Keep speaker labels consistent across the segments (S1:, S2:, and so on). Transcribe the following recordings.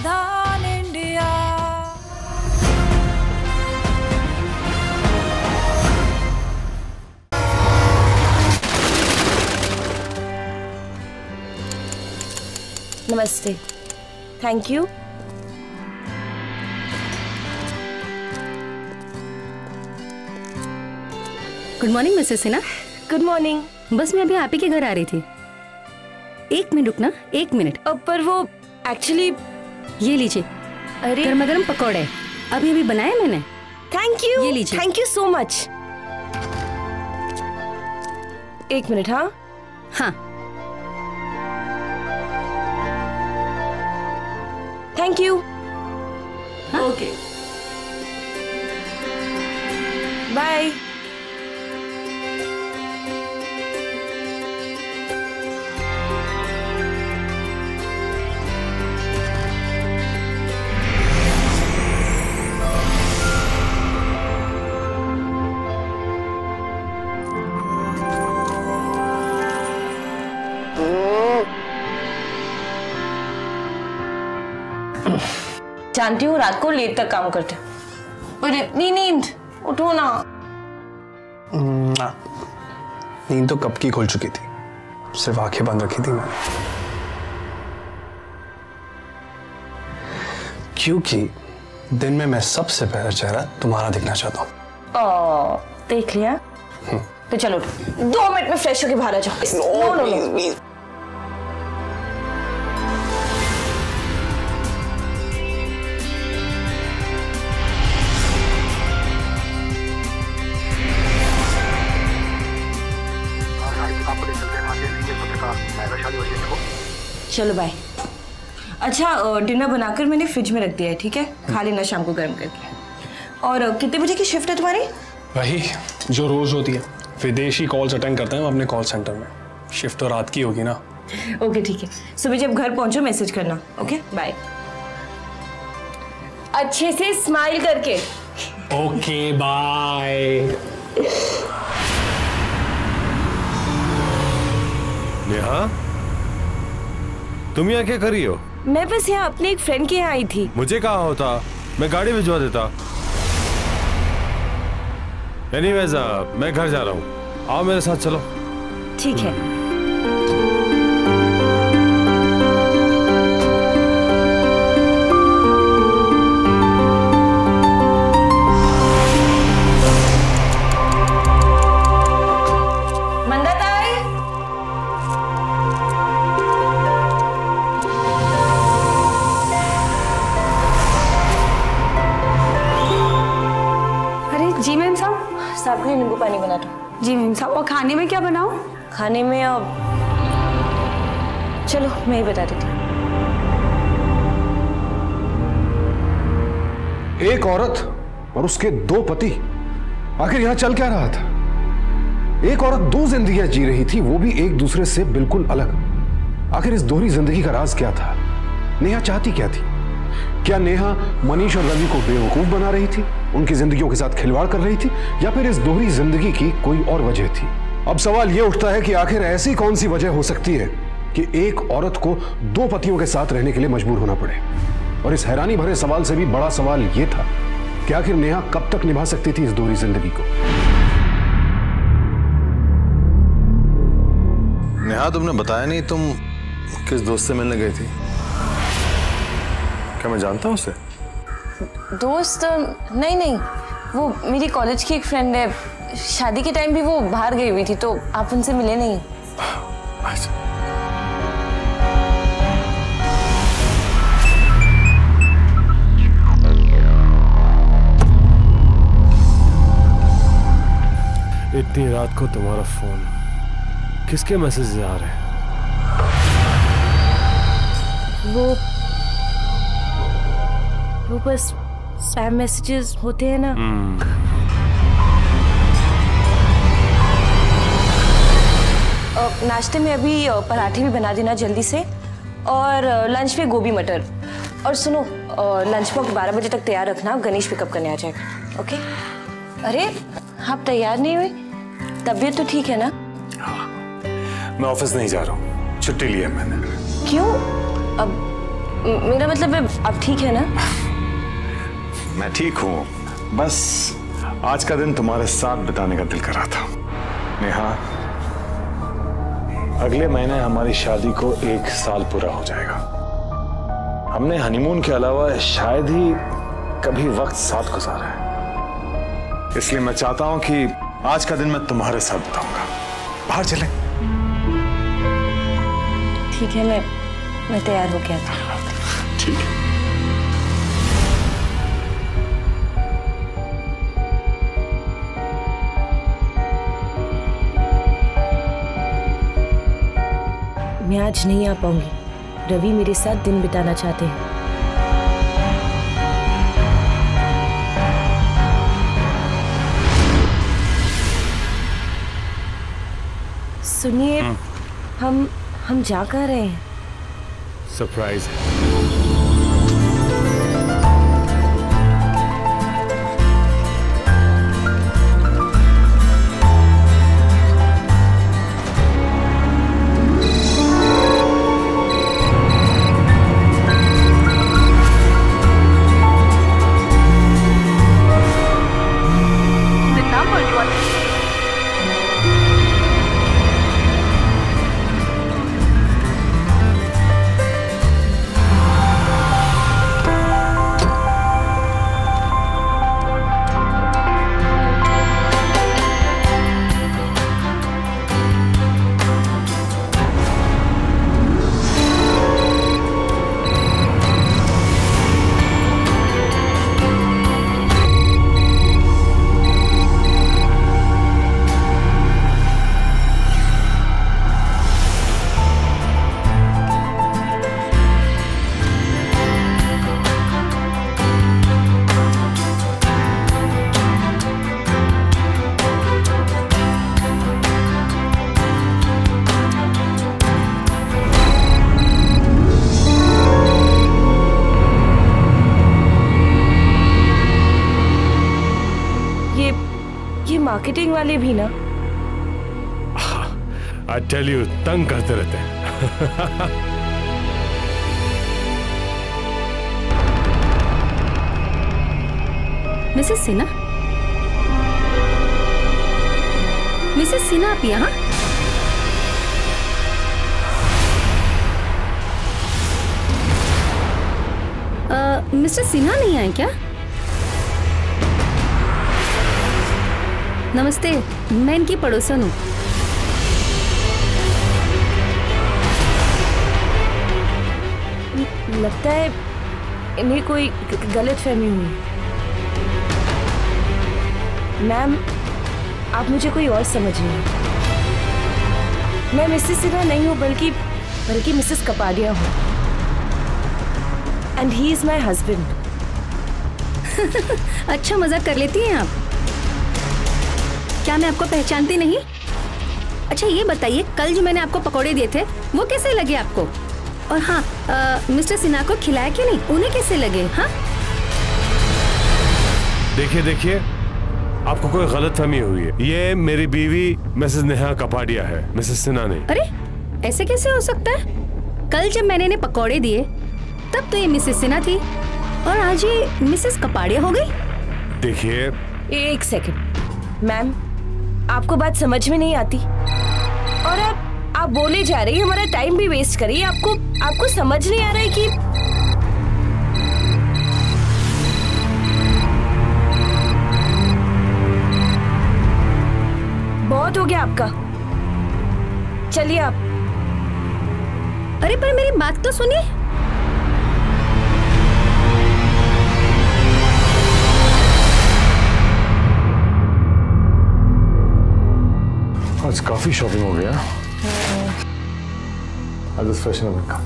S1: धान इंडिया।
S2: नमस्ते। Thank you.
S3: Good morning Mrs Sinha.
S2: Good morning.
S3: बस मैं अभी आप ही के घर आ रही थी। एक मिनट रुकना, 1 मिनट।
S2: पर वो एक्चुअली
S3: ये लीजिए,
S2: अरे
S3: गर्मा गर्म पकौड़े अभी अभी बनाए मैंने।
S2: Thank you.
S3: ये लीजिए।
S2: Thank you so much. 1 minute. हाँ
S3: हाँ,
S2: थैंक यू।
S3: हाँ?
S2: Okay bye. जानती हूँ रात को लेट तक काम करते हो, पर इतनी नींद, उठो ना।
S4: नींद तो कब की खुल चुकी थी, सिर्फ आंखें बंद रखी थी मैंने, क्योंकि दिन में मैं सबसे पहला चेहरा तुम्हारा दिखना चाहता हूँ।
S2: देख लिया तो चलो 2 मिनट में फ्रेश होके बाहर आ जाओ। No please. चलो बाय। अच्छा डिनर बनाकर मैंने फ्रिज में रख दिया है, ठीक है? खा लेना शाम को गर्म करके। और कितने बजे की शिफ्ट है तुम्हारी?
S4: वही जो रोज होती है, विदेशी कॉल्स अटेंड करते हैं हम अपने कॉल सेंटर में। शिफ्ट तो रात की होगी ना।
S2: ओके ठीक है, सुबह जब घर पहुंचो मैसेज करना। Okay bye. अच्छे से स्माइल करके।
S4: Okay bye.
S5: नेहा, तुम यहाँ क्या कर रही हो?
S2: मैं बस यहाँ अपने एक फ्रेंड के यहाँ आई थी।
S5: मुझे कहा होता, मैं गाड़ी भिजवा देता। एनीवेज, मैं घर जा रहा हूँ, आओ मेरे साथ चलो।
S2: ठीक है।
S3: जी मैम साहब।
S2: साहब के लिए नींबू पानी बना दो।
S3: जी मैम साहब। और खाने में क्या बनाऊं?
S2: खाने में अब चलो मैं ही बता देती हूँ।
S6: एक औरत और उसके 2 पति, आखिर यहां चल क्या रहा था? एक औरत 2 जिंदगियां जी रही थी, वो भी एक दूसरे से बिल्कुल अलग। आखिर इस दोहरी जिंदगी का राज क्या था? नेहा चाहती क्या थी? क्या नेहा मनीष और रवि को बेवकूफ बना रही थी, उनकी जिंदगियों के साथ खिलवाड़ कर रही थी, या फिर इस दोहरी जिंदगी की कोई और वजह थी? अब सवाल यह उठता है कि आखिर ऐसी कौन सी वजह हो सकती है कि एक औरत को 2 पतियों के साथ रहने के लिए मजबूर होना पड़े? और इस हैरानी भरे सवाल से भी बड़ा सवाल यह था कि आखिर नेहा कब तक निभा सकती थी इस दोहरी जिंदगी को?
S5: नेहा, तुमने बताया नहीं तुम किस दोस्त से मिलने गई थी? क्या मैं जानता हूँ उसे?
S2: दोस्त? नहीं, वो मेरी कॉलेज की एक फ्रेंड है। शादी के टाइम भी वो बाहर गई हुई थी, तो आप उनसे मिले नहीं?
S5: अच्छा। इतनी रात को तुम्हारा फोन, किसके मैसेज आ रहे हैं?
S2: वो बस स्पैम मैसेजेस होते हैं ना। नाश्ते में अभी पराठे भी बना देना जल्दी से, और लंच में गोभी मटर। और सुनो, लंच बॉक्स 12 बजे तक तैयार रखना, गणेश पिकअप करने आ जाएगा। ओके? अरे आप तैयार नहीं हुए? तबीयत तो ठीक है ना?
S5: मैं ऑफिस नहीं जा रहा हूँ, छुट्टी ली है मैंने।
S2: क्यों? अब मेरा मतलब है आप ठीक है ना?
S6: मैं ठीक हूँ, बस आज का दिन तुम्हारे साथ बिताने का दिल कर रहा था। नेहा, अगले महीने हमारी शादी को 1 साल पूरा हो जाएगा। हमने हनीमून के अलावा शायद ही कभी वक्त साथ गुजारा है, इसलिए मैं चाहता हूं कि आज का दिन मैं तुम्हारे साथ बिताऊंगा। बाहर चलें?
S2: ठीक है, मैं तैयार हो गया था।
S6: ठीक है।
S2: मैं आज नहीं आ पाऊंगी। रवि मेरे साथ दिन बिताना चाहते हैं। सुनिए, हम जा कहाँ रहे हैं?
S5: सरप्राइज है।
S2: मार्केटिंग वाले भी ना?
S5: I tell you, तंग करते रहते हैं।
S3: मिसेस सिन्हा, मिसेस सिन्हा आप यहाँ? मिस्टर सिन्हा नहीं आए क्या? नमस्ते, मैं इनकी पड़ोसन हूँ।
S2: लगता है इन्हें कोई गलतफहमी हुई। मैम, आप मुझे कोई और समझ रही हैं। मैं मिसेस सिन्हा नहीं हूँ, बल्कि मिसेस कपाडिया हूँ। And he is my husband.
S3: अच्छा मजाक कर लेती हैं आप। क्या मैं आपको पहचानती नहीं? अच्छा ये बताइए, कल जो मैंने आपको पकौड़े दिए थे वो कैसे लगे आपको? और हाँ, मिस्टर सिन्हा को खिलाया कि नहीं? उन्हें कैसे लगे? हाँ,
S5: देखिए, आपको कोई गलतफहमी हुई है। ये मेरी बीवी मिसेस नेहा कपाडिया है, मिसेस सिन्हा नहीं।
S3: अरे ऐसे कैसे हो सकता है? कल जब मैंने इन्हें पकौड़े दिए तब तो ये मिसेस सिन्हा थी और आज ये मिसेस कपाडिया हो गई।
S5: देखिए,
S2: एक सेकंड मैम, आपको बात समझ में नहीं आती और आप बोले जा रही है, हमारा टाइम भी वेस्ट करिए। आपको समझ नहीं आ रहा है कि बहुत हो गया आपका। चलिए आप।
S3: अरे पर मेरी बात तो सुनिए।
S6: आज काफी शॉपिंग हो गया। आज इस फैशन में काम।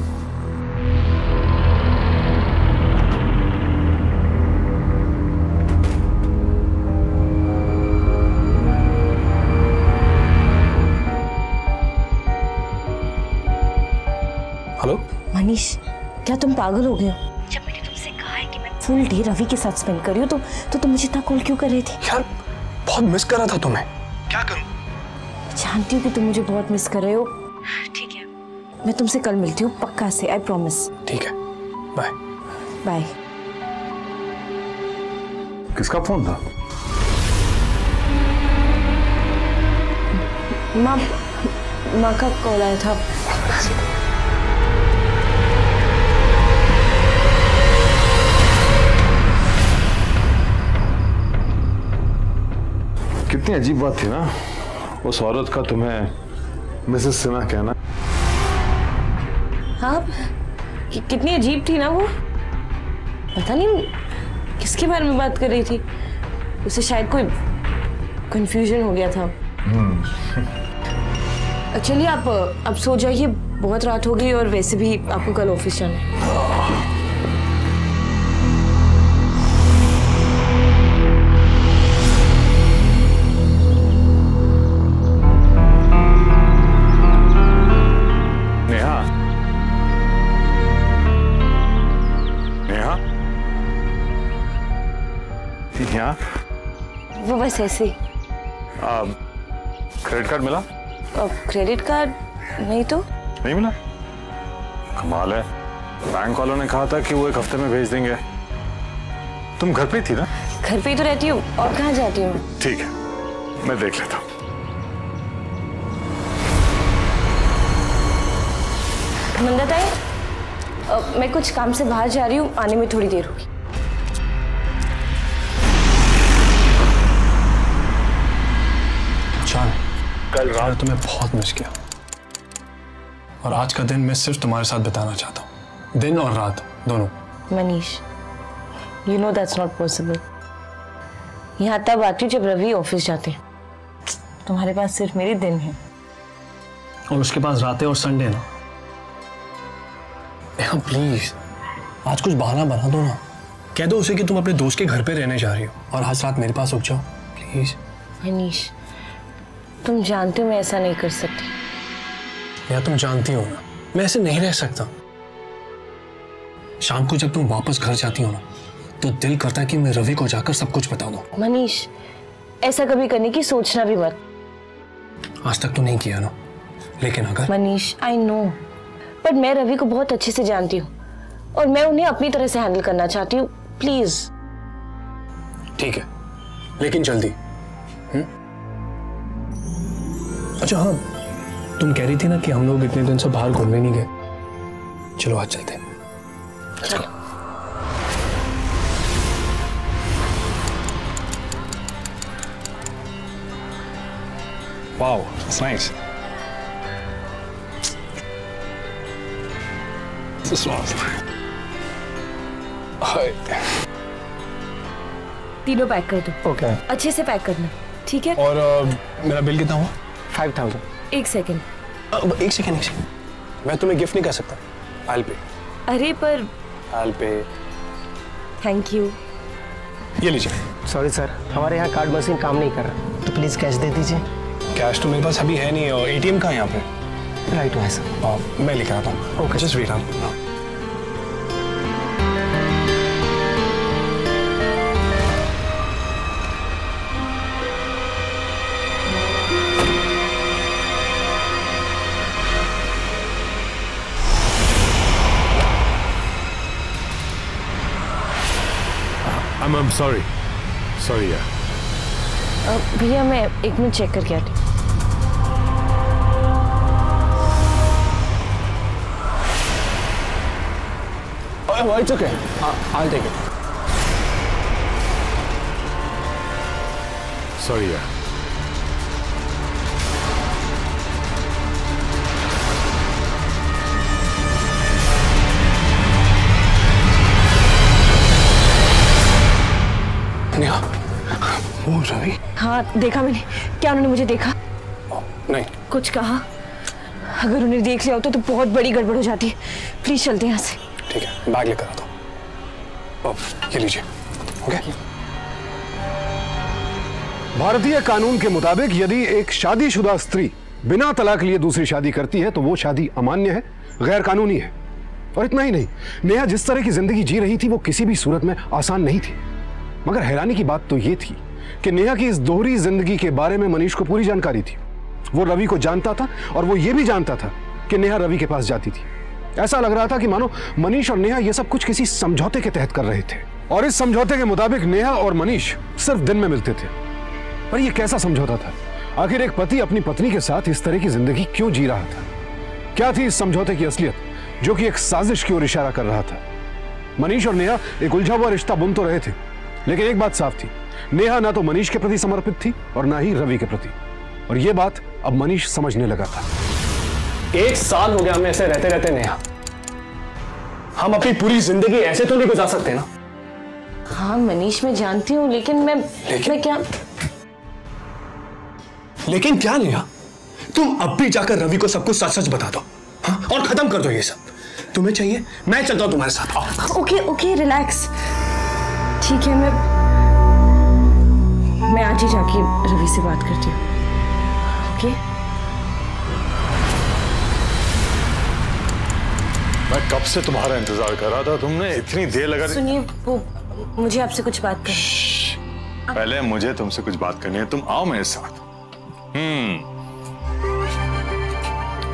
S4: हेलो
S2: मनीष, क्या तुम पागल हो गए हो? जब मैंने तुमसे कहा है कि मैं फुल डे रवि के साथ स्पेंड कर रही हूँ तो तुम मुझे इतना कॉल क्यों कर रही थी?
S4: यार बहुत मिस कर रहा था तुम्हें। क्या करूं?
S2: जानती हूँ कि तुम मुझे बहुत मिस कर रहे हो। ठीक है, मैं तुमसे कल मिलती हूँ पक्का से, आई प्रॉमिस।
S4: ठीक है, बाय।
S2: बाय।
S6: किसका फोन था?
S2: माँ का कॉल आया था।
S6: कितनी अजीब बात थी ना उस औरत का तुम्हें मिसेस सिन्हा कहना।
S2: हाँ, कितनी अजीब थी ना वो। पता नहीं किसके बारे में बात कर रही थी। उसे शायद कोई कंफ्यूजन हो गया था। चलिए आप सो जाइए, बहुत रात हो गई और वैसे भी आपको कल ऑफिस जाना है।
S6: नेहा, नेहा, यहाँ
S2: वो बस ऐसे ही।
S6: क्रेडिट कार्ड मिला?
S2: क्रेडिट कार्ड नहीं तो।
S6: नहीं मिला? कमाल है, बैंक वालों ने कहा था कि वो 1 हफ्ते में भेज देंगे। तुम घर पे थी ना?
S2: घर पे ही तो रहती हूँ, और कहाँ जाती हूँ।
S6: ठीक है, मैं देख लेता हूँ।
S2: मंदा ताई, मैं कुछ काम से बाहर जा रही हूँ, आने में थोड़ी देर होगी।
S4: कल रात तुम्हें बहुत मिस किया और आज का दिन मैं सिर्फ तुम्हारे साथ बिताना चाहता हूँ, दिन और रात दोनों।
S2: Manish, you know that's not possible। यहाँ तब आती हूँ जब रवि ऑफिस जाते हैं। तुम्हारे पास सिर्फ मेरे दिन हैं
S4: और उसके पास रातें और संडे ना। नेहा प्लीज, आज कुछ बहाना बना दो ना। कह दो उसे कि तुम अपने दोस्त के घर पे रहने जा रही हो और आज रात मेरे पास रुक जाओ प्लीज।
S2: मनीष, तुम जानते हो मैं ऐसा नहीं कर सकती।
S4: या तुम जानती हो ना मैं ऐसे नहीं रह सकता। शाम को जब तुम वापस घर जाती हो ना तो दिल करता है कि मैं रवि को जाकर सब कुछ बता दूं।
S2: मनीष, ऐसा कभी करने की सोचना भी मत।
S4: आज तक तो नहीं किया ना, लेकिन अगर।
S2: मनीष, आई नो, पर मैं रवि को बहुत अच्छे से जानती हूँ और मैं उन्हें अपनी तरह से हैंडल करना चाहती हूँ। प्लीज।
S4: ठीक है, लेकिन जल्दी। अच्छा हाँ, तुम कह रही थी ना कि हम लोग इतने दिन से बाहर घूमने नहीं गए। चलो आज चलते हैं। Let's go. Wow, it's nice. This one's
S2: तीनों पैक कर दो।
S4: ओके।
S2: अच्छे से पैक करना, ठीक है?
S4: और मेरा बिल कितना हुआ?
S1: 5000।
S2: एक सेकंड।
S4: एक सेकंड। मैं तुम्हें गिफ्ट नहीं कर सकता। I'll pay.
S2: अरे पर।
S4: I'll pay.
S2: Thank you.
S4: ये लीजिए।
S1: सॉरी सर, हमारे यहाँ कार्ड मशीन काम नहीं कर रहा, तो प्लीज कैश दे दीजिए।
S4: कैश तो मेरे पास अभी है नहीं और एटीएम कहाँ है यहाँ पे?
S1: राइट है सर।
S4: मैं लेकर आता हूँ।
S1: Okay,
S4: just wait.
S5: I'm sorry यार।
S2: भैया मैं 1 मिनट चेक करके आती हूँ।
S4: It's okay. I'll take it.
S5: Sorry यार।
S4: नेहा, वो रवि?
S2: हाँ देखा मैंने। क्या उन्होंने मुझे देखा?
S4: नहीं।
S2: कुछ कहा? अगर उन्हें देख लिया होता तो बहुत बड़ी गड़बड़ हो जाती है। प्लीज चलते हैं यहाँ से।
S4: ठीक है, बैग लेकर आता हूँ। ये लीजिए। ओके।
S6: भारतीय कानून के मुताबिक यदि एक शादीशुदा स्त्री बिना तलाक लिए दूसरी शादी करती है तो वो शादी अमान्य है, गैर कानूनी है। और इतना ही नहीं, नेहा जिस तरह की जिंदगी जी रही थी वो किसी भी सूरत में आसान नहीं थी। मगर हैरानी की बात तो ये थी कि नेहा की इस दोहरी जिंदगी के बारे में मनीष को पूरी जानकारी थी। वो रवि को जानता था और वो ये भी जानता था कि नेहा रवि के पास जाती थी। ऐसा लग रहा था कि मानो मनीष और नेहा ये सब कुछ किसी समझौते के तहत कर रहे थे, और इस समझौते के मुताबिक नेहा और मनीष सिर्फ दिन में मिलते थे। पर यह कैसा समझौता था? आखिर एक पति अपनी पत्नी के साथ इस तरह की जिंदगी क्यों जी रहा था? क्या थी इस समझौते की असलियत, जो कि एक साजिश की ओर इशारा कर रहा था? मनीष और नेहा एक उलझा हुआ रिश्ता बुन तो रहे थे, लेकिन एक बात साफ थी, नेहा ना तो मनीष के प्रति समर्पित थी और ना ही रवि के प्रति, और यह बात अब मनीष समझने लगा था।
S4: 1 साल हो गया हमें ऐसे रहते रहते नेहा। हम अपनी पूरी जिंदगी ऐसे तो नहीं गुजार सकते ना।
S2: हाँ मनीष, मैं जानती हूँ, लेकिन मैं क्या
S4: लेकिन क्या नेहा, तुम अब भी जाकर रवि को सब कुछ सच सच बता दो, हाँ? और खत्म कर दो ये सब। तुम्हें चाहिए मैं चलता हूं तुम्हारे साथ। आओ।
S2: Okay relax. ठीक है, मैं आज ही जाके रवि से बात करती हूँ। ओके?
S5: मैं कब से तुम्हारा इंतजार कर रहा था, तुमने इतनी देर लगा।
S2: सुनिए, वो मुझे आपसे कुछ बात करनी।
S5: पहले मुझे तुमसे कुछ बात करनी है, तुम आओ मेरे साथ।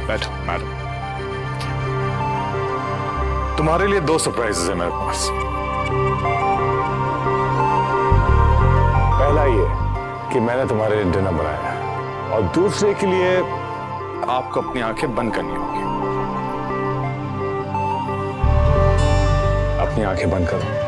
S5: बैठो मैडम। तुम्हारे लिए 2 सरप्राइजेस है मेरे पास। पहला ये कि मैंने तुम्हारे लिए डिनर बनाया है, और दूसरे के लिए आपको अपनी आंखें बंद करनी होगी। अपनी आंखें बंद करो।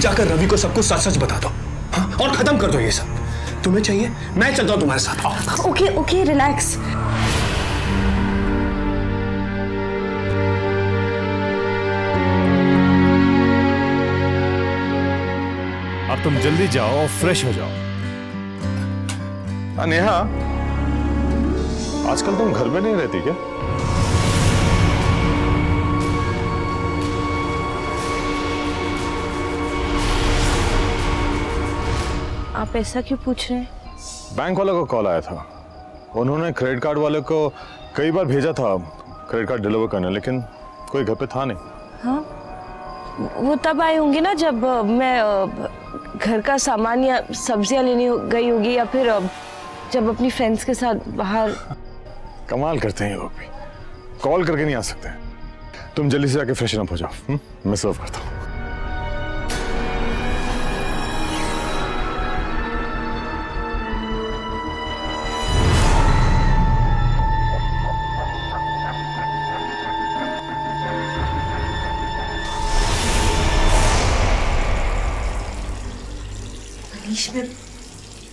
S4: जाकर रवि को सब कुछ सच सच बता दो, हाँ? और खत्म कर दो ये सब। तुम्हें चाहिए मैं चलता हूं तुम्हारे साथ। आओ।
S2: Okay relax.
S5: अब तुम जल्दी जाओ और फ्रेश हो जाओ। नेहा, आजकल तुम घर में नहीं रहती क्या?
S2: आप ऐसा क्यों पूछ रहे हैं?
S5: बैंक वालों का कॉल आया था, उन्होंने क्रेडिट कार्ड वाले को कई बार भेजा था क्रेडिट कार्ड डिलीवर करने, लेकिन कोई घर पे था नहीं।
S2: हाँ, वो तब आए होंगे ना जब मैं घर का सामान या सब्जियां लेने गई होगी, या फिर जब अपनी फ्रेंड्स के साथ बाहर।
S5: कमाल करते हैं ये लोग भी, कॉल करके नहीं आ सकते। तुम जल्दी से जाके फ्रेशन अप हो जाओ, मैं सर्व करता हूँ।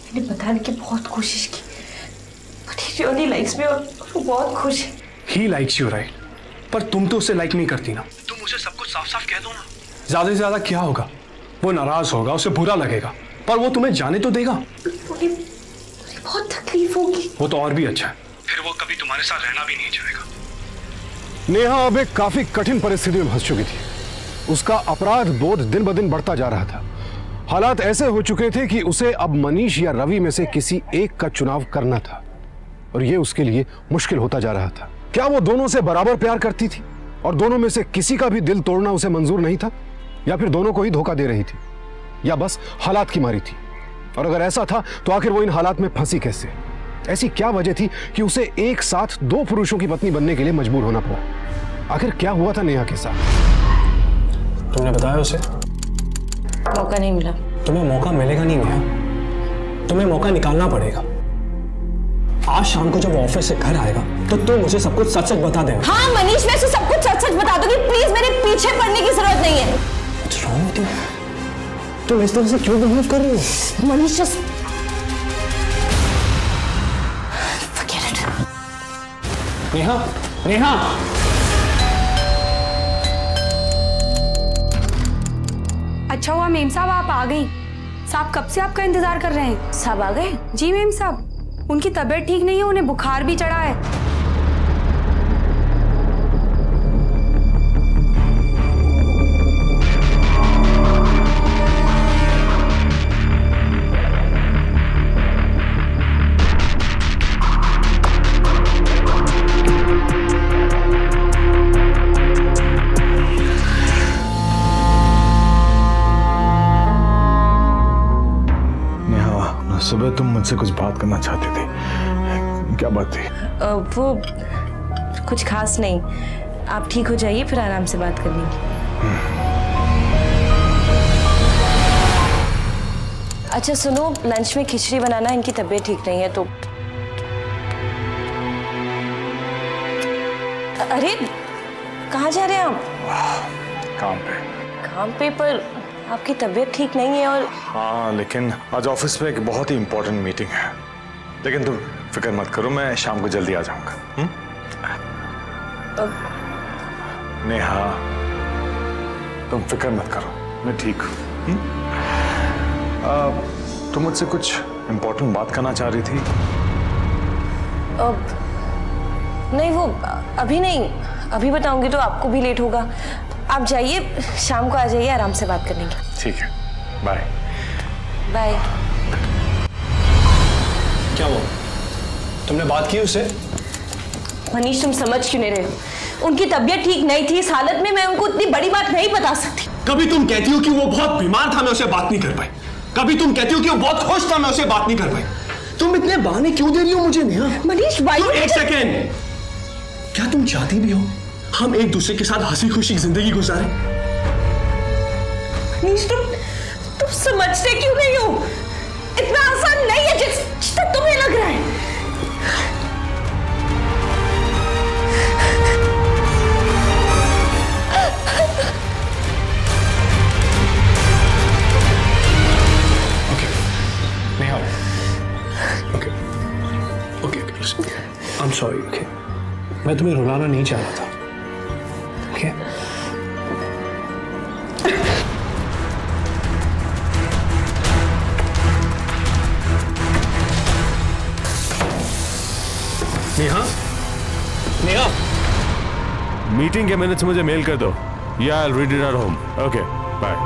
S2: मैंने बताने की बहुत कोशिश की, but he really likes me और वो बहुत खुश है।
S4: He likes you, right? पर तुम तो उसे लाइक नहीं करती ना। तुम उसे सब कुछ साफ साफ कह दो ना। ज्यादा से ज्यादा क्या होगा, वो नाराज होगा, उसे बुरा लगेगा, पर वो तुम्हें जाने तो देगा।
S2: मुझे बहुत तकलीफ होगी।
S4: वो तो और भी अच्छा है, फिर वो कभी तुम्हारे साथ रहना भी नहीं चाहेगा।
S6: नेहा अब एक काफी कठिन परिस्थिति में फंस चुकी थी। उसका अपराध बोध दिन ब दिन बढ़ता जा रहा था। हालात ऐसे हो चुके थे कि उसे अब मनीष या रवि में से किसी एक का चुनाव करना था, और यह उसके लिए मुश्किल होता जा रहा था। क्या वो दोनों से बराबर प्यार करती थी और दोनों में से किसी का भी दिल तोड़ना उसे मंजूर नहीं था, या फिर दोनों को ही धोखा दे रही थी, या बस हालात की मारी थी? और अगर ऐसा था तो आखिर वो इन हालात में फंसी कैसे? ऐसी क्या वजह थी कि उसे एक साथ 2 पुरुषों की पत्नी बनने के लिए मजबूर होना पड़ा? आखिर क्या हुआ था नेहा के साथ?
S4: तुमने बताया उसे?
S2: मौका नहीं मिला।
S4: तुम्हें मौका मिलेगा नहीं नेहा, तुम्हें मौका निकालना पड़ेगा। आज शाम को जब वो ऑफिस से घर आएगा तो तुम मुझे सब कुछ सच सच बता देना।
S2: हाँ मनीष, मैं उसे सब कुछ सच सच बता दूंगी। प्लीज मेरे पीछे पड़ने की जरूरत नहीं है।
S4: What's wrong with you? तुम इस तरह से क्यों बिहेव कर रही हो?
S2: Manish, just forget it.
S4: Neha, Neha.
S3: अच्छा हुआ मेम साहब आप आ गई। साहब कब से आपका इंतजार कर रहे हैं।
S2: साहब आ गए?
S3: जी मेम साहब, उनकी तबीयत ठीक नहीं है, उन्हें बुखार भी चढ़ा है।
S5: सुबह तुम मुझसे कुछ बात करना चाहती थी, क्या बात थी?
S2: वो कुछ खास नहीं, आप ठीक हो जाइए फिर आराम से बात कर लेंगे। अच्छा सुनो, लंच में खिचड़ी बनाना, इनकी तबीयत ठीक नहीं है तो। अरे कहाँ जा रहे हैं आप?
S5: काम पे।
S2: काम पे? पर आपकी तबीयत ठीक नहीं है। और
S5: हाँ, लेकिन आज ऑफिस में एक बहुत ही इंपॉर्टेंट मीटिंग है। लेकिन तुम फिक्र मत करो, मैं शाम को जल्दी आ जाऊंगा। नेहा, तुम फिक्र मत करो, मैं ठीक हूँ। तुम मुझसे कुछ इंपॉर्टेंट बात करना चाह रही थी?
S2: नहीं, वो अभी नहीं, अभी बताऊंगी तो आपको भी लेट होगा। आप जाइए, शाम को आ जाइए, आराम से बात कर लेंगे।
S5: ठीक है, बाय।
S2: बाय।
S4: क्या हुआ? तुमने बात की उससे?
S2: मनीष, तुम समझ क्यों नहीं रहे हो? उनकी तबीयत ठीक नहीं थी, इस हालत में मैं उनको इतनी बड़ी बात नहीं बता सकती।
S4: कभी तुम कहती हो कि वो बहुत बीमार था, मैं उसे बात नहीं कर पाई। कभी तुम कहती हो कि वो बहुत खुश था, मैं उसे बात नहीं कर पाई। तुम इतने बहाने क्यों दे रही हो मुझे नेहा?
S2: मनीष भाई,
S4: एक सेकेंड, क्या तुम चाहती भी हो हम एक दूसरे के साथ हंसी खुशी जिंदगी गुजारें?
S2: मनीष, तुम समझते क्यों नहीं हो? इतना आसान नहीं है जितना तुम्हें लग रहा है।
S4: I'm sorry, okay? मैं तुम्हें रुलाना नहीं चाह रहा था, okay? नेहा, नेहा,
S5: मीटिंग के मिनट्स मुझे मेल कर दो। या I'll read it at home. Okay, bye.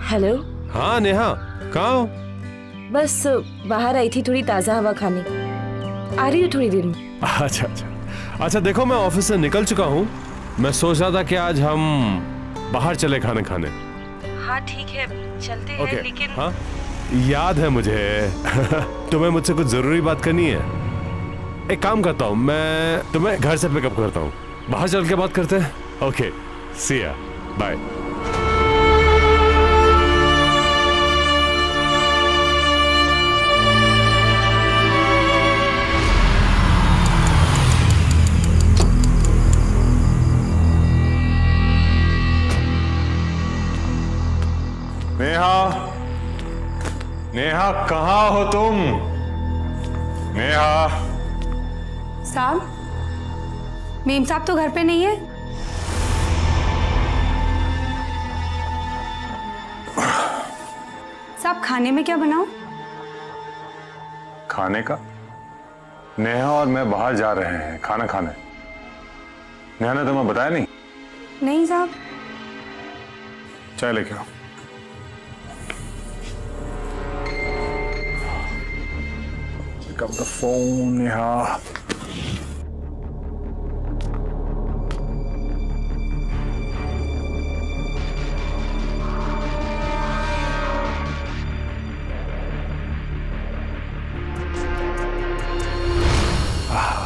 S2: Hello.
S5: हाँ नेहा, कहाँ हो?
S2: बस बाहर आई थी थोड़ी ताजा हवा खाने, आ रही हूँ थोड़ी देर में।
S5: अच्छा अच्छा अच्छा, देखो मैं ऑफिस से निकल चुका हूँ। मैं सोच रहा था कि आज हम बाहर चले खाने खाने।
S2: हाँ ठीक है, चलते हैं।
S5: Okay.
S2: लेकिन
S5: हाँ, याद है मुझे तुम्हें मुझसे कुछ जरूरी बात करनी है। एक काम करता हूँ, मैं तुम्हें घर से पिकअप करता हूँ, बाहर चल के बात करते हैं। ओके, सी या, बाय। नेहा, नेहा कहाँ हो तुम? नेहा।
S3: साहब, मेम साहब तो घर पे नहीं है। साहब, खाने में क्या बनाऊं?
S5: खाने का? नेहा और मैं बाहर जा रहे हैं खाना खाने। नेहा ने तुम्हें बताया नहीं?
S3: नहीं साहब।
S5: चाय लेके आओ। Pick up the phone, Neha.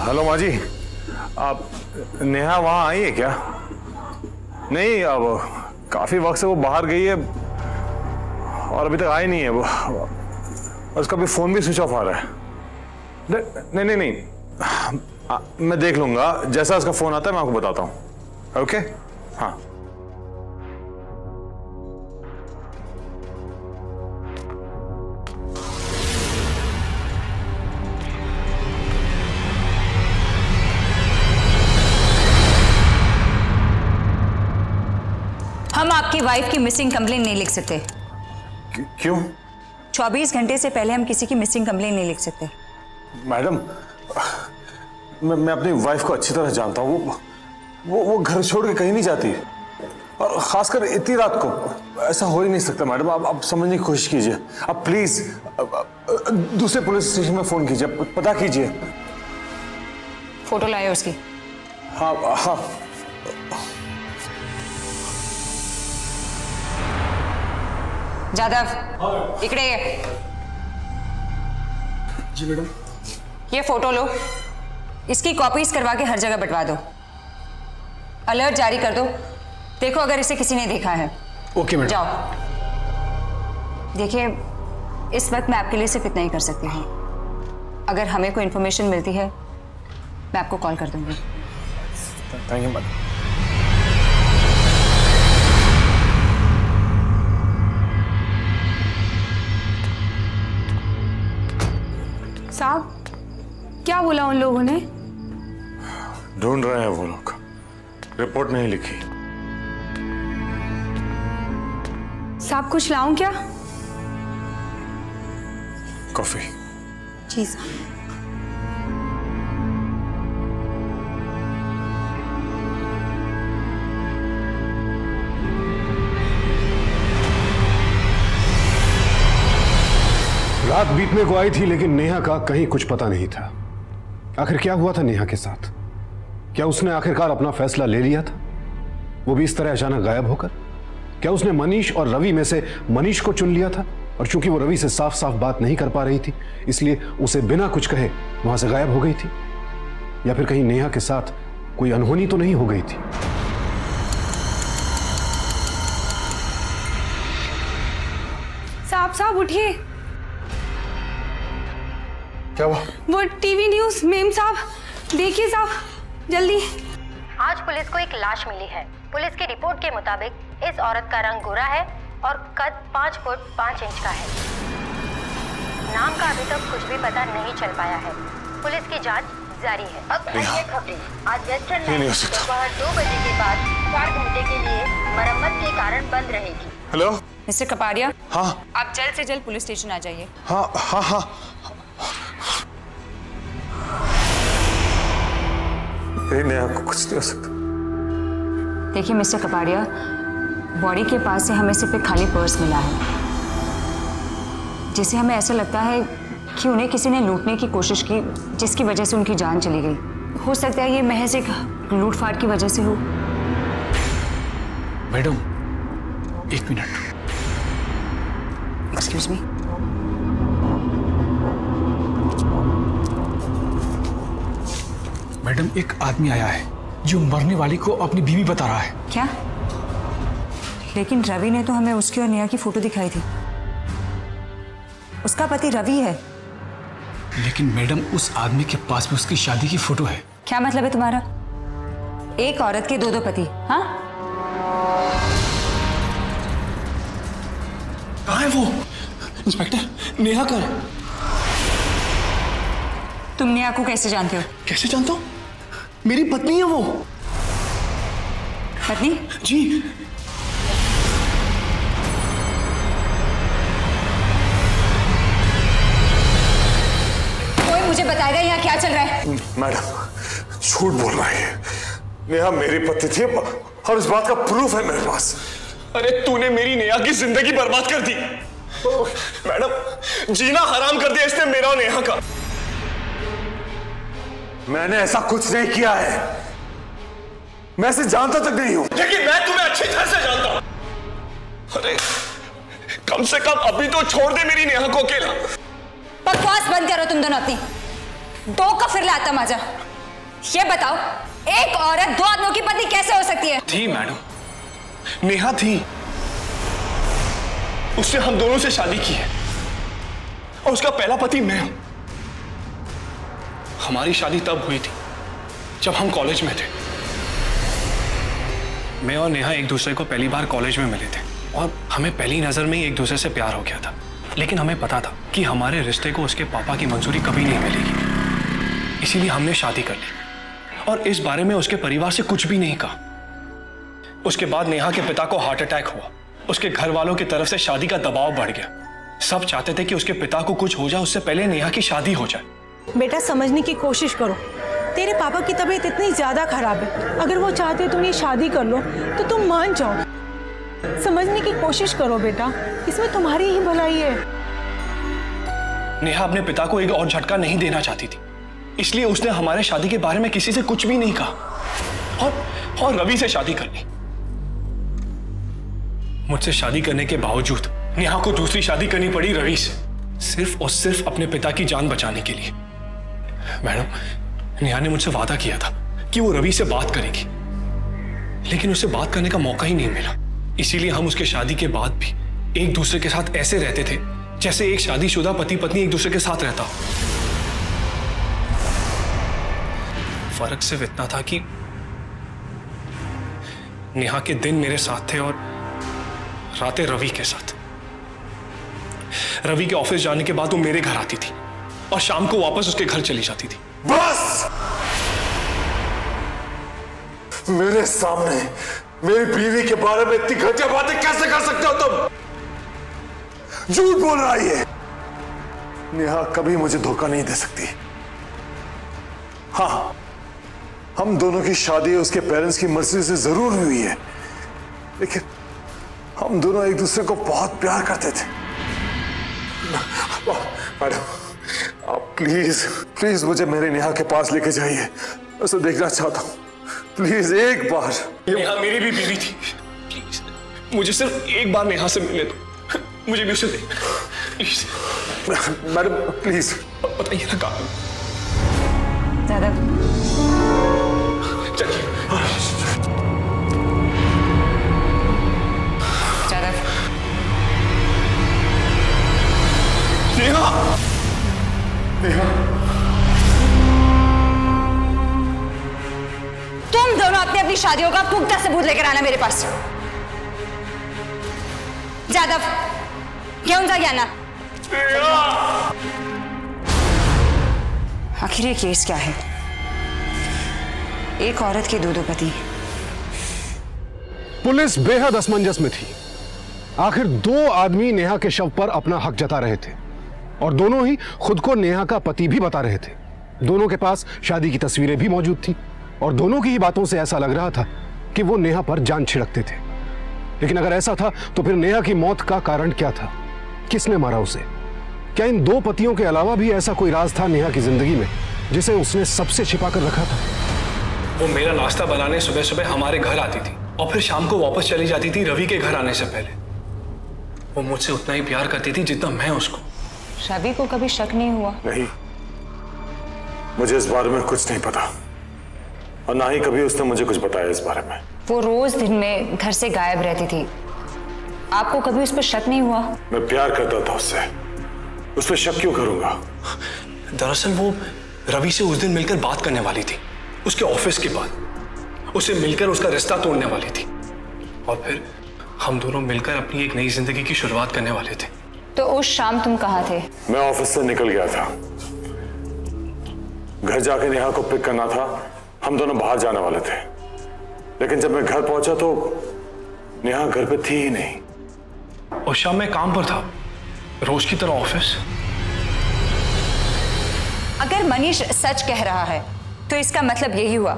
S5: Hello माँ जी, आप नेहा वहाँ आई है क्या? नहीं, अब काफी वक्त से वो बाहर गई है और अभी तक आई नहीं है वो। उसका भी फोन भी स्विच ऑफ आ रहा है। नहीं नहीं नहीं, मैं देख लूंगा, जैसा उसका फोन आता है मैं आपको बताता हूँ। ओके, हाँ।
S7: हम आपकी वाइफ की मिसिंग कंप्लेन नहीं लिख सकते।
S5: क्यों?
S7: 24 घंटे से पहले हम किसी की मिसिंग कंप्लेन नहीं लिख सकते।
S5: मैडम, मैं अपनी वाइफ को अच्छी तरह जानता हूँ। वो घर छोड़ के कहीं नहीं जाती, और खासकर इतनी रात को। ऐसा हो ही नहीं सकता मैडम, आप समझने की कोशिश कीजिए। आप प्लीज दूसरे पुलिस स्टेशन में फोन कीजिए, पता कीजिए।
S7: फोटो लाए उसकी?
S5: हाँ हाँ।
S7: जादव, इकड़े
S4: जी मैडम।
S7: ये फोटो लो, इसकी कॉपीज करवा के हर जगह बंटवा दो। अलर्ट जारी कर दो, देखो अगर इसे किसी ने देखा है।
S4: Okay madam.
S7: जाओ। देखिए, इस वक्त मैं आपके लिए सिर्फ इतना ही कर सकती हूँ। अगर हमें कोई इंफॉर्मेशन मिलती है मैं आपको कॉल कर दूंगी।
S5: Thank you madam.
S8: साहब, क्या बोला उन लोगों ने?
S5: ढूंढ रहे हैं वो लोग, रिपोर्ट नहीं लिखी।
S8: साहब, कुछ लाऊं क्या?
S5: कॉफी।
S8: जी साहब।
S6: रात बीतने को आई थी, लेकिन नेहा का कहीं कुछ पता नहीं था। आखिर क्या हुआ था नेहा के साथ? क्या उसने आखिरकार अपना फैसला ले लिया था, वो भी इस तरह अचानक गायब होकर? क्या उसने मनीष और रवि में से मनीष को चुन लिया था, और चूंकि वो रवि से साफ साफ बात नहीं कर पा रही थी इसलिए उसे बिना कुछ कहे वहां से गायब हो गई थी? या फिर कहीं नेहा के साथ कोई अनहोनी तो नहीं हो गई थी?
S8: साहब उठिए।
S5: क्या हुआ?
S8: वो टीवी न्यूज मेम साहब, देखिए साहब जल्दी।
S9: आज पुलिस को एक लाश मिली है। पुलिस की रिपोर्ट के मुताबिक इस औरत का रंग गोरा है और कद 5 फुट 5 इंच का है। नाम का अभी तक कुछ भी पता नहीं चल पाया है। पुलिस की जांच जारी है। अब अन्य खबरें। आज वेस्टर्न लाइन दोपहर 2 बजे के बाद 4 घंटे के लिए मरम्मत के कारण बंद रहेगी।
S5: Hello
S7: mister Kapadia.
S5: हाँ।
S7: आप जल्द से जल्द पुलिस स्टेशन आ जाइए।
S5: हाँ हाँ हाँ। नेहा को कुछ नहीं हो सकता।
S7: देखिए मिस्टर कपाड़िया, बॉडी के पास से हमें सिर्फ एक खाली पर्स मिला है, जिसे हमें ऐसा लगता है कि उन्हें किसी ने लूटने की कोशिश की, जिसकी वजह से उनकी जान चली गई। हो सकता है ये महज एक लूटफाट की वजह से हो।
S4: Madam 1 minute.
S7: Excuse me.
S4: Madam, एक आदमी आया है जो मरने वाली को अपनी बीवी बता रहा है।
S7: क्या? लेकिन रवि ने तो हमें उसकी और नेहा की फोटो दिखाई थी। उसका पति रवि है।
S4: लेकिन मैडम, उस आदमी के पास भी उसकी शादी की फोटो है।
S7: क्या मतलब है तुम्हारा? एक औरत के 2 पति? हाँ?
S4: कहाँ है वो? इंस्पेक्टर, नेहा कहाँ है?
S7: तुम नेहा को कैसे जानते हो?
S4: कैसे जानता हूँ? मेरी पत्नी है वो।
S7: पत्नी?
S4: जी।
S7: कोई मुझे बताएगा यहाँ क्या चल रहा है?
S5: मैडम झूठ बोल रहा है। नेहा मेरी पत्नी थी और इस बात का प्रूफ है मेरे पास।
S4: अरे तूने मेरी नेहा की जिंदगी बर्बाद कर दी। मैडम, जीना हराम कर दिया इसने मेरा और नेहा का।
S5: मैंने ऐसा कुछ नहीं किया है। मैं इसे जानता तक नहीं हूं।
S4: लेकिन मैं तुम्हें अच्छी तरह से जानता हूं। अरे कम से कम अभी तो छोड़ दे मेरी नेहा को अकेला।
S7: बकवास बंद करो तुम दोनों अपनी। 2 का फिर लाता मजा। ये बताओ, एक औरत 2 आदमियों की पत्नी कैसे हो सकती है?
S4: थी मैडम, नेहा थी। उसने हम दोनों से शादी की है और उसका पहला पति मैं हूं। हमारी शादी तब हुई थी जब हम कॉलेज में थे। मैं और नेहा एक दूसरे को पहली बार कॉलेज में मिले थे और हमें पहली नजर में ही एक दूसरे से प्यार हो गया था। लेकिन हमें पता था कि हमारे रिश्ते को उसके पापा की मंजूरी कभी नहीं मिलेगी, इसीलिए हमने शादी कर ली और इस बारे में उसके परिवार से कुछ भी नहीं कहा। उसके बाद नेहा के पिता को हार्ट अटैक हुआ। उसके घर वालों की तरफ से शादी का दबाव बढ़ गया। सब चाहते थे कि उसके पिता को कुछ हो जाए उससे पहले नेहा की शादी हो जाए।
S10: बेटा समझने की कोशिश करो, तेरे पापा की तबीयत इतनी ज्यादा खराब है, अगर वो चाहते तुम ये शादी कर लो तो तुम मान जाओ। समझने की कोशिश करो बेटा, इसमें तुम्हारी ही भलाई है।
S4: नेहा अपने पिता को एक और झटका नहीं देना चाहती थी, इसलिए उसने हमारे शादी के बारे में किसी से कुछ भी नहीं कहा और रवि से शादी कर ली। मुझसे शादी करने के बावजूद नेहा को दूसरी शादी करनी पड़ी रवि से, सिर्फ और सिर्फ अपने पिता की जान बचाने के लिए। मैडम, नेहा ने मुझसे वादा किया था कि वो रवि से बात करेगी, लेकिन उसे बात करने का मौका ही नहीं मिला। इसीलिए हम उसके शादी के बाद भी एक दूसरे के साथ ऐसे रहते थे जैसे एक शादीशुदा पति पत्नी एक दूसरे के साथ रहता हो। फर्क सिर्फ इतना था कि नेहा के दिन मेरे साथ थे और रातें रवि के साथ। रवि के ऑफिस जाने के बाद वो मेरे घर आती थी और शाम को वापस उसके घर चली जाती थी।
S5: बस! मेरे सामने मेरी बीवी के बारे में इतनी घटिया बातें कैसे कर सकते हो तुम? झूठ बोल रही है। नेहा कभी मुझे धोखा नहीं दे सकती। हाँ, हम दोनों की शादी उसके पेरेंट्स की मर्जी से जरूर हुई है, लेकिन हम दोनों एक दूसरे को बहुत प्यार करते थे। मैडम, आप प्लीज प्लीज मुझे मेरे नेहा के पास लेके जाइए, उसे देखना चाहता हूँ। प्लीज एक बार।
S4: नेहा मेरी भी बीवी थी, प्लीज मुझे सिर्फ एक बार नेहा से मिलने दो, मुझे भी उसे दे प्लीज।
S5: मैडम प्लीज
S4: बताइए ना कहाँ।
S7: दादा
S4: चलिए। नेहा,
S5: नेहा,
S7: तुम दोनों अपनी अपनी शादियों का पुख्ता सबूत लेकर आना मेरे पास। जादव, क्यों जा ज्ञाना? आखिर ये केस क्या है? एक औरत के दो पति।
S6: पुलिस बेहद असमंजस में थी। आखिर दो आदमी नेहा के शव पर अपना हक जता रहे थे और दोनों ही खुद को नेहा का पति भी बता रहे थे। दोनों के पास शादी की तस्वीरें भी मौजूद थी और दोनों की ही बातों से ऐसा लग रहा था कि वो नेहा पर जान छिड़कते थे। लेकिन अगर ऐसा था तो फिर नेहा की मौत का कारण क्या था? किसने मारा उसे? क्या इन दो पतियों के अलावा भी ऐसा कोई राज था नेहा की जिंदगी में जिसे उसने सबसे छिपा कर रखा था?
S4: वो मेरा नाश्ता बनाने सुबह सुबह हमारे घर आती थी और फिर शाम को वापस चली जाती थी रवि के घर आने से पहले। वो मुझसे उतना ही प्यार करती थी जितना मैं उसको।
S7: रवि को कभी शक नहीं हुआ?
S5: नहीं, मुझे इस बारे में कुछ नहीं पता और ना ही कभी उसने मुझे कुछ बताया इस बारे में। वो
S7: रोज दिन में घर से गायब रहती थी, आपको कभी उस पर शक नहीं हुआ?
S5: मैं प्यार करता था उससे, उस पर शक क्यों करूंगा?
S4: दरअसल वो रवि से उस दिन मिलकर बात करने वाली थी, उसके ऑफिस के बाद उसे मिलकर उसका रिश्ता तोड़ने वाली थी और फिर हम दोनों मिलकर अपनी एक नई जिंदगी की शुरुआत करने वाले थे।
S7: तो उस शाम तुम कहाँ थे?
S5: मैं ऑफिस से निकल गया था, घर जाके नेहा को पिक करना था। हम दोनों बाहर जाने वाले थे, लेकिन जब मैं घर पहुंचा तो नेहा घर पे थी ही नहीं।
S4: उस शाम मैं काम पर था, रोज की तरह ऑफिस।
S7: अगर मनीष सच कह रहा है तो इसका मतलब यही हुआ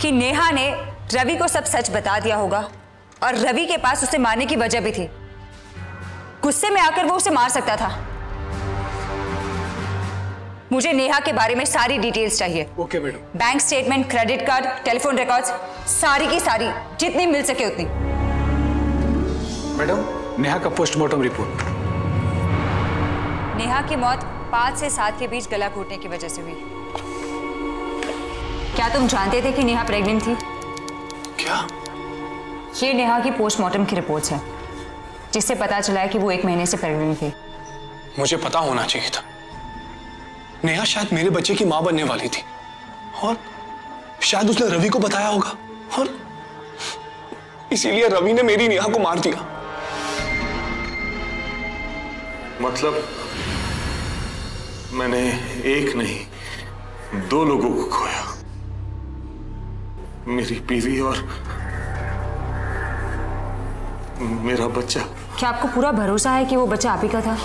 S7: कि नेहा ने रवि को सब सच बता दिया होगा और रवि के पास उसे मारने की वजह भी थी। गुस्से में आकर वो उसे मार सकता था। मुझे नेहा के बारे में सारी डिटेल्स चाहिए।
S4: Okay madam.
S7: Bank statement, credit card, telephone records, सारी की सारी, जितनी मिल सके उतनी।
S11: मैडम, नेहा का पोस्टमार्टम रिपोर्ट।
S7: नेहा की मौत 5 से 7 के बीच गला घोटने की वजह से हुई। क्या तुम जानते थे कि नेहा प्रेग्नेंट थी?
S4: क्या?
S7: ये नेहा की पोस्टमार्टम की रिपोर्ट्स है, जिससे पता चला है कि वो 1 महीने से प्रेग्नेंट थी।
S4: मुझे पता होना चाहिए था। नेहा शायद मेरे बच्चे की मां बनने वाली थी और शायद उसने रवि को बताया होगा और इसीलिए रवि ने मेरी नेहा को मार दिया।
S5: मतलब मैंने एक नहीं 2 लोगों को खोया, मेरी बीवी और मेरा बच्चा।
S7: क्या आपको पूरा भरोसा है कि वो बच्चा आप ही का था?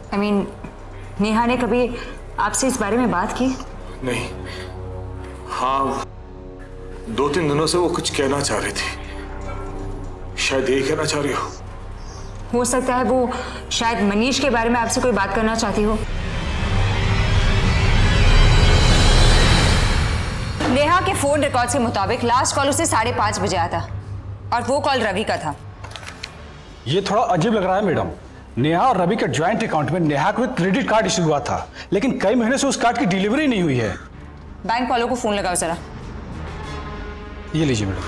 S7: I mean, नेहा ने कभी आपसे इस बारे में बात की?
S5: नहीं। हाँ, 2-3 दिनों से वो कुछ कहना चाह रही थी। शायद यही कहना चाह रही
S7: हो सकता है वो शायद मनीष के बारे में आपसे कोई बात करना चाहती हो। नेहा के फोन रिकॉर्ड्स के मुताबिक लास्ट कॉल उसे 5:30 बजे आया था और वो कॉल रवि का था।
S11: ये थोड़ा अजीब लग रहा है मैडम। नेहा और रवि के ज्वाइंट अकाउंट में नेहा को एक क्रेडिट कार्ड इशू हुआ था, लेकिन कई महीने से उस कार्ड की डिलीवरी नहीं हुई है।
S7: बैंक वालों को फोन लगाओ जरा।
S11: ये लीजिए मैडम।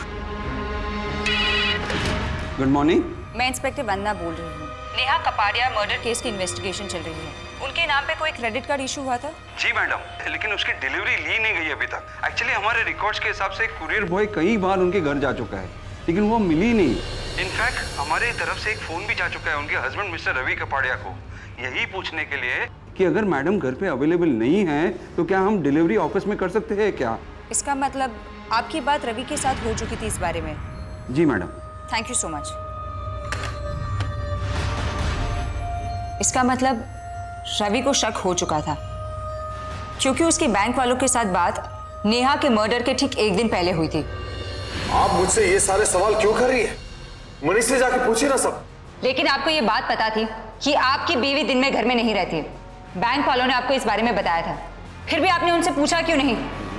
S12: Good morning.
S7: मैं इंस्पेक्टर वंदना बोल रही हूँ। नेहा कपाड़िया मर्डर केस की इन्वेस्टिगेशन चल रही है। उनके नाम पे कोई क्रेडिट कार्ड इशू हुआ था?
S12: जी मैडम, लेकिन उसकी डिलीवरी ली नहीं गई अभी तक। एक्चुअली हमारे रिकॉर्ड्स के हिसाब से कुरियर बॉय कई बार उनके घर जा चुका है, लेकिन वो मिली नहीं। इनफैक्ट हमारी तरफ से एक फोन भी जा चुका है उनके हस्बैंड मिस्टर रवि कपाड़िया को, यही पूछने के लिए कि अगर मैडम घर पे अवेलेबल नहीं है तो क्या हम डिलीवरी ऑफिस में कर सकते हैं क्या?
S7: इसका मतलब आपकी बात रवि के साथ हो चुकी थी इस बारे में?
S12: जी madam.
S7: Thank you so much. इसका मतलब रवि को शक हो चुका था, क्योंकि उसकी बैंक वालों के साथ बात नेहा के मर्डर के ठीक एक दिन पहले हुई थी।
S5: आप मुझसे ये सारे सवाल क्यों कर रही है? मनीष से जाके पूछिए ना सब।
S7: लेकिन आपको ये बात पता थी कि आपकी बीवी दिन में घर में नहीं रहती। बैंक वालों ने आपको इस बारे में बताया था, फिर भी आपने उनसे पूछा क्यों नहीं?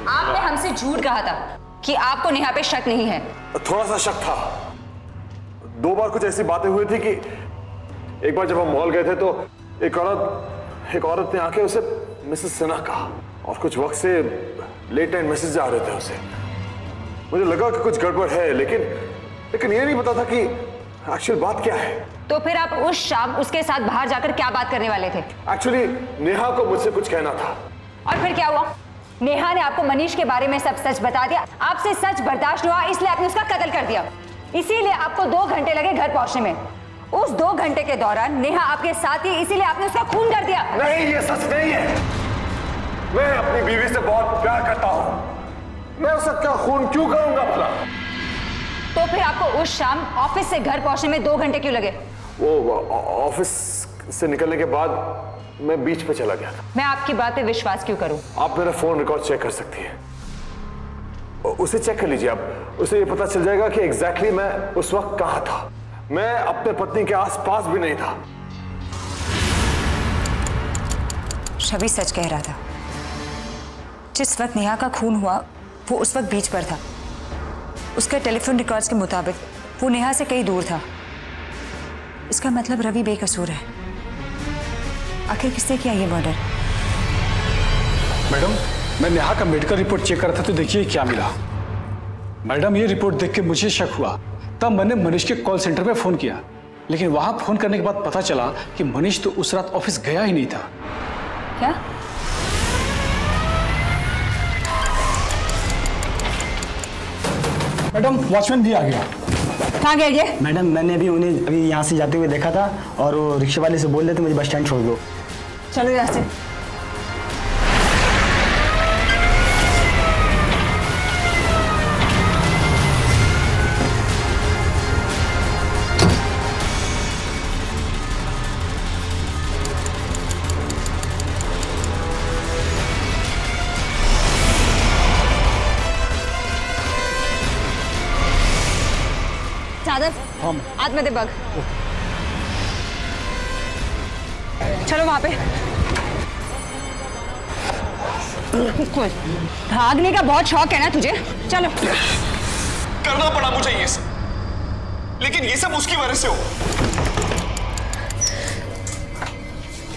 S7: आपने हमसे झूठ कहा था कि आपको नेहा पे शक नहीं है।
S5: थोड़ा सा शक था। 2 बार कुछ ऐसी बातें हुई थी कि एक बार जब हम मॉल गए थे तो एक औरत ने आके उसे मिसेस सिन्हा कहा और कुछ वक्त से लेट नाइट मैसेज आ रहे थे उसे। मुझे लगा कि कुछ गड़बड़ है, लेकिन ये नहीं पता था कि एक्चुअल बात क्या है।
S7: तो फिर आप उस शाम उसके साथ बाहर जाकर क्या बात करने वाले थे?
S5: एक्चुअली नेहा को मुझसे कुछ कहना था।
S7: और फिर क्या हुआ? नेहा ने आपको मनीष के बारे में सब सच बता दिया। आपसे सच बर्दाश्त हुआ, इसलिए आपने उसका कत्ल कर दिया। इसीलिए आपको 2 घंटे लगे घर पहुंचने में। उस 2 घंटे के दौरान नेहा आपके साथ ही, इसीलिए आपने उसका खून कर दिया।
S5: नहीं, ये सच नहीं है। मैं अपनी बीवी से बहुत प्यार करता हूँ। मैं उसका खून क्यों करूंगा भला?
S7: तो फिर आपको उस शाम ऑफिस से घर पहुंचने में 2 घंटे क्यों लगे?
S5: वो ऑफिस से निकलने के बाद मैं बीच पे चला गया था।
S7: मैं आपकी बात पे विश्वास क्यों करूं?
S5: आप मेरा फोन रिकॉर्ड चेक कर सकती हैं। उसे चेक कर लीजिए आप। उसे ये पता चल जाएगा कि एग्जैक्टली मैं उस वक्त कहां था। मैं अपने पत्नी के आसपास भी नहीं था।
S7: रवि सच कह रहा था। जिस वक्त नेहा का खून हुआ वो उस वक्त बीच पर था। उसके टेलीफोन रिकॉर्ड्स के मुताबिक वो नेहा से कहीं दूर था। इसका मतलब रवि बेकसूर है। आखिर किसने किया ये मर्डर?
S11: मैडम, मैं नेहा का मेडिकल रिपोर्ट चेक कर रहा था तो देखिए क्या मिला। मैडम, ये रिपोर्ट देख के मुझे शक हुआ। तब मैंने मनीष के कॉल सेंटर पे फोन किया, लेकिन वहां फोन करने के बाद पता चला कि मनीष तो उस रात ऑफिस गया ही नहीं था।
S7: क्या?
S11: मैडम, वॉचमैन भी आ गया।
S7: कहाँ गया ये?
S1: मैडम, मैंने उन्हें अभी यहाँ से जाते हुए देखा था और वो रिक्शे वाले से बोल रहे थे मुझे बस स्टैंड छोड़ दो।
S7: चलो यहाँ से। चादर आत्महत्या बग। चलो वहां पे। भागने का बहुत शौक है ना तुझे? चलो।
S4: करना पड़ा मुझे ये सब, लेकिन ये सब उसकी वजह से हो।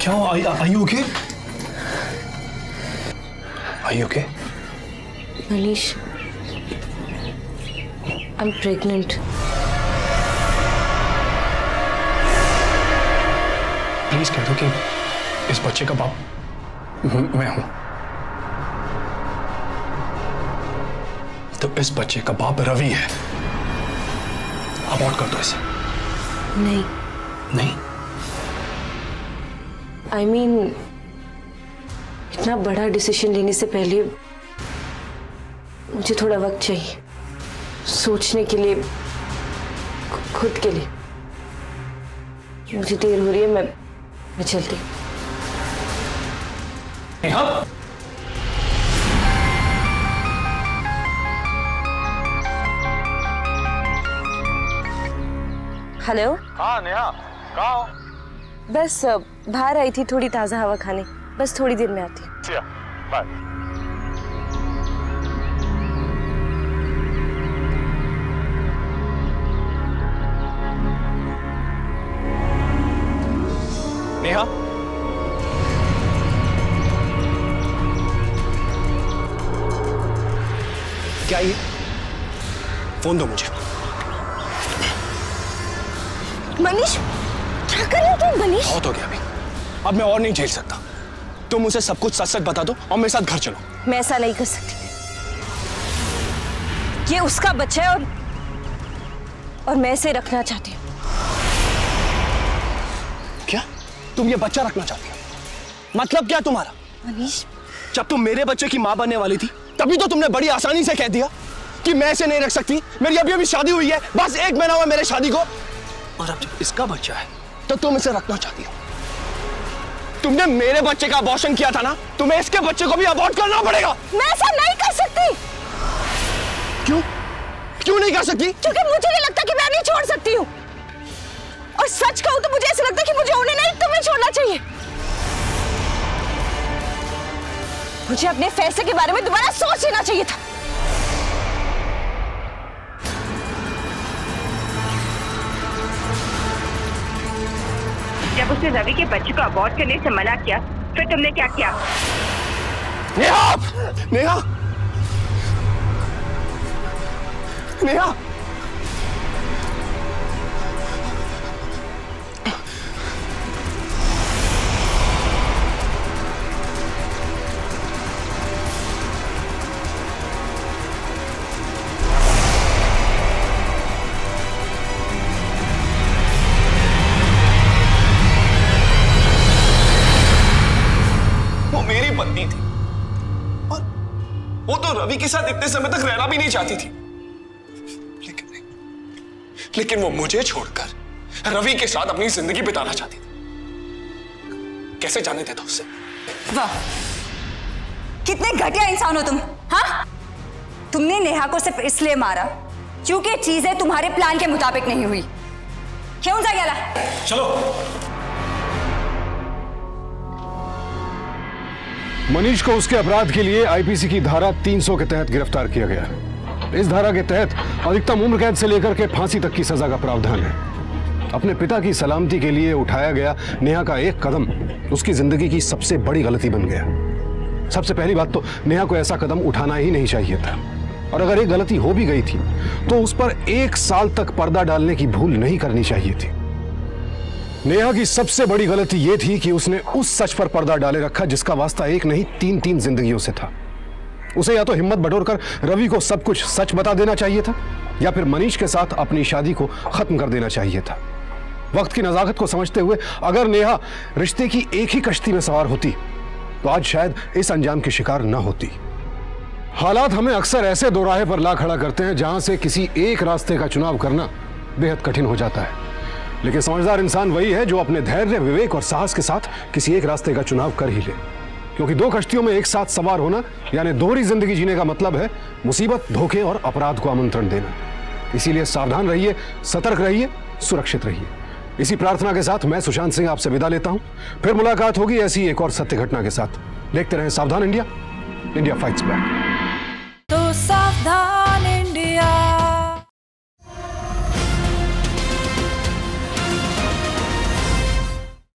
S4: क्या are you okay? Are you okay?
S2: Manish, I'm pregnant.
S4: Please कह दो कि इस बच्चे का बाप मैं हूं। तो इस बच्चे का बाप रवि है। अबॉर्ट कर दो इसे।
S2: नहीं।
S4: नहीं?
S2: I mean, इतना बड़ा डिसीजन लेने से पहले मुझे थोड़ा वक्त चाहिए सोचने के लिए, खुद के लिए। मुझे देर हो रही है, मैं चलती।
S4: नेहा,
S2: हेलो।
S5: हाँ नेहा, कहाँ हो?
S2: बस बाहर आई थी थोड़ी ताज़ा हवा खाने, बस थोड़ी देर में आती हूँ।
S5: ठीक है, बाय।
S4: नेहा, क्या ये? फोन दो मुझे।
S2: मनीष, क्या कर रहे हो तुम? मनीष,
S4: बहुत हो गया अभी, अब मैं और नहीं झेल सकता। तुम मुझे सब कुछ सच सच बता दो और मेरे साथ घर चलो।
S2: मैं ऐसा नहीं कर सकती। ये उसका बच्चा है और मैं इसे रखना चाहती हूँ।
S4: क्या तुम ये बच्चा रखना चाहती हो? मतलब क्या तुम्हारा?
S2: मनीष,
S4: जब तुम मेरे बच्चे की मां बनने वाली थी तभी तो तुमने बड़ी आसानी से कह दिया कि मैं इसे नहीं रख सकती, मेरी अभी अभी शादी हुई है, बस 1 महीना हुआ मेरे शादी को, और अब जब इसका बच्चा है तो तुम इसे रखना चाहती हो। तुमने मेरे बच्चे का अबॉर्शन किया था ना, तुम्हें इसके बच्चे को भी अबॉर्ट करना पड़ेगा।
S2: मैं ऐसा नहीं कर सकती।
S4: क्यों? क्यों नहीं कर सकती?
S2: क्योंकि मुझे नहीं लगता कि मैं नहीं छोड़ सकती हूँ, और सच कहूँ तो मुझे ऐसा लगता है कि मुझे उन्हें नहीं तुम्हें छोड़ना चाहिए। मुझे अपने फैसले के बारे में दोबारा सोच लेना चाहिए था।
S13: जब उसने रवि के बच्चे को अबॉर्ट करने से मना किया, फिर तुमने क्या किया?
S4: नेहा! नेहा! नेहा! मेरी पत्नी थी और वो तो रवि के साथ इतने समय तक रहना भी नहीं चाहती थी, लेकिन वो मुझे छोड़कर रवि के साथ अपनी जिंदगी बिताना चाहती थी। कैसे जाने देता उससे?
S7: वाह, कितने घटिया इंसान हो तुम। हाँ, तुमने नेहा को सिर्फ इसलिए मारा क्योंकि चीजें तुम्हारे प्लान के मुताबिक नहीं हुई। क्यों जागेला?
S4: चलो।
S6: मनीष को उसके अपराध के लिए आईपीसी की धारा 300 के तहत गिरफ्तार किया गया। इस धारा के तहत अधिकतम उम्र कैद से लेकर के फांसी तक की सजा का प्रावधान है। अपने पिता की सलामती के लिए उठाया गया नेहा का एक कदम उसकी जिंदगी की सबसे बड़ी गलती बन गया। सबसे पहली बात तो नेहा को ऐसा कदम उठाना ही नहीं चाहिए था, और अगर एक गलती हो भी गई थी तो उस पर 1 साल तक पर्दा डालने की भूल नहीं करनी चाहिए थी। नेहा की सबसे बड़ी गलती यह थी कि उसने उस सच पर पर्दा डाले रखा जिसका वास्ता एक नहीं 3-3 जिंदगियों से था। उसे या तो हिम्मत बटोरकर रवि को सब कुछ सच बता देना चाहिए था, या फिर मनीष के साथ अपनी शादी को खत्म कर देना चाहिए था। वक्त की नजाकत को समझते हुए अगर नेहा रिश्ते की एक ही कश्ती में सवार होती तो आज शायद इस अंजाम की शिकार न होती। हालात हमें अक्सर ऐसे दोराहे पर ला खड़ा करते हैं जहां से किसी एक रास्ते का चुनाव करना बेहद कठिन हो जाता है, लेकिन समझदार इंसान वही है जो अपने धैर्य, विवेक और साहस के साथ किसी एक रास्ते का चुनाव कर ही ले। क्योंकि 2 कश्तियों में एक साथ सवार होना यानी दोहरी जिंदगी जीने का मतलब है मुसीबत, धोखे और अपराध को आमंत्रण देना। इसीलिए सावधान रहिए, सतर्क रहिए, सुरक्षित रहिए। इसी प्रार्थना के साथ मैं सुशांत सिंह आपसे विदा लेता हूं। फिर मुलाकात होगी ऐसी एक और सत्य घटना के साथ। देखते रहें सावधान इंडिया, इंडिया फाइट्स बैक।
S2: तो सावधान।